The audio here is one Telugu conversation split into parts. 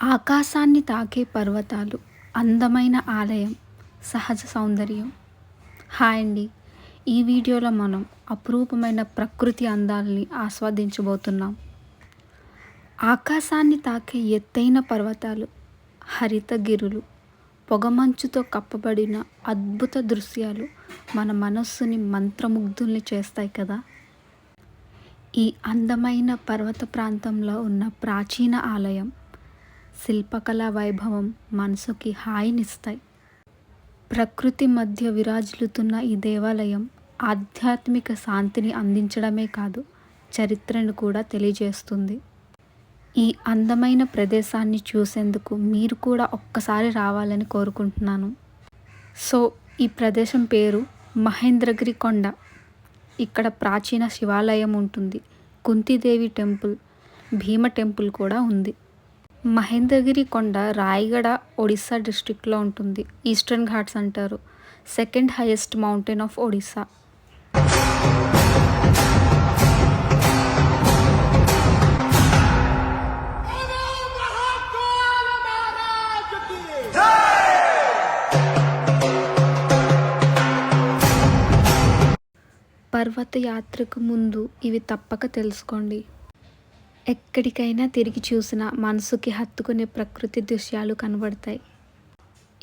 ఆకాశాన్ని తాకే పర్వతాలు, అందమైన ఆలయం, సహజ సౌందర్యం. హాయ్ అండి. ఈ వీడియోలో మనం అపురూపమైన ప్రకృతి అందాలని ఆస్వాదించబోతున్నాం. ఆకాశాన్ని తాకే ఎత్తైన పర్వతాలు, హరిత గిరులు, పొగమంచుతో కప్పబడిన అద్భుత దృశ్యాలు మన మనస్సుని మంత్రముగ్ధుల్ని చేస్తాయి కదా. ఈ అందమైన పర్వత ప్రాంతంలో ఉన్న ప్రాచీన ఆలయం, శిల్పకళా వైభవం మనసుకి హాయినిస్తాయి. ప్రకృతి మధ్య విరాజిల్లుతున్న ఈ దేవాలయం ఆధ్యాత్మిక శాంతిని అందించడమే కాదు, చరిత్రను కూడా తెలియజేస్తుంది. ఈ అందమైన ప్రదేశాన్ని చూసేందుకు మీరు కూడా ఒక్కసారి రావాలని కోరుకుంటున్నాను. సో ఈ ప్రదేశం పేరు మహేంద్రగిరి కొండ. ఇక్కడ ప్రాచీన శివాలయం ఉంటుంది, కుంతిదేవి టెంపుల్, భీమ టెంపుల్ కూడా ఉంది. మహేంద్రగిరి కొండ రాయగడ, ఒడిస్సా డిస్ట్రిక్ట్లో ఉంటుంది. ఈస్టర్న్ ఘాట్స్ అంటారు. Second highest mountain of Odisha. పర్వత యాత్రకు ముందు ఇవి తప్పక తెలుసుకోండి. ఎక్కడికైనా తిరిగి చూసినా మనసుకి హత్తుకునే ప్రకృతి దృశ్యాలు కనబడతాయి.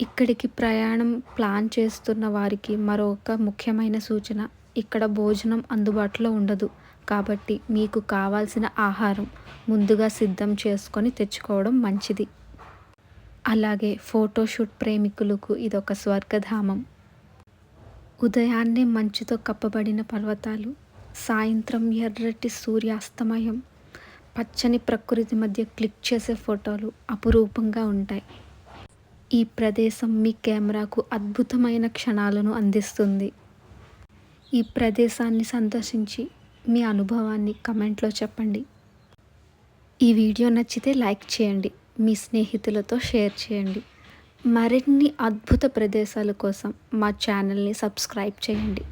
ఇక్కడికి ప్రయాణం ప్లాన్ చేస్తున్న వారికి మరొక ముఖ్యమైన సూచన, ఇక్కడ భోజనం అందుబాటులో ఉండదు. కాబట్టి మీకు కావాల్సిన ఆహారం ముందుగా సిద్ధం చేసుకొని తెచ్చుకోవడం మంచిది. అలాగే ఫోటోషూట్ ప్రేమికులకు ఇదొక స్వర్గధామం. ఉదయాన్నే మంచుతో కప్పబడిన పర్వతాలు, సాయంత్రం ఎర్రటి సూర్యాస్తమయం, పచ్చని ప్రకృతి మధ్య క్లిక్ చేసే ఫోటోలు అపురూపంగా ఉంటాయి. ఈ ప్రదేశం మీ కెమెరాకు అద్భుతమైన క్షణాలను అందిస్తుంది. ఈ ప్రదేశాన్ని సందర్శించి మీ అనుభవాన్ని కమెంట్లో చెప్పండి. ఈ వీడియో నచ్చితే లైక్ చేయండి, మీ స్నేహితులతో షేర్ చేయండి. మరిన్ని అద్భుత ప్రదేశాల కోసం మా ఛానల్ని సబ్స్క్రైబ్ చేయండి.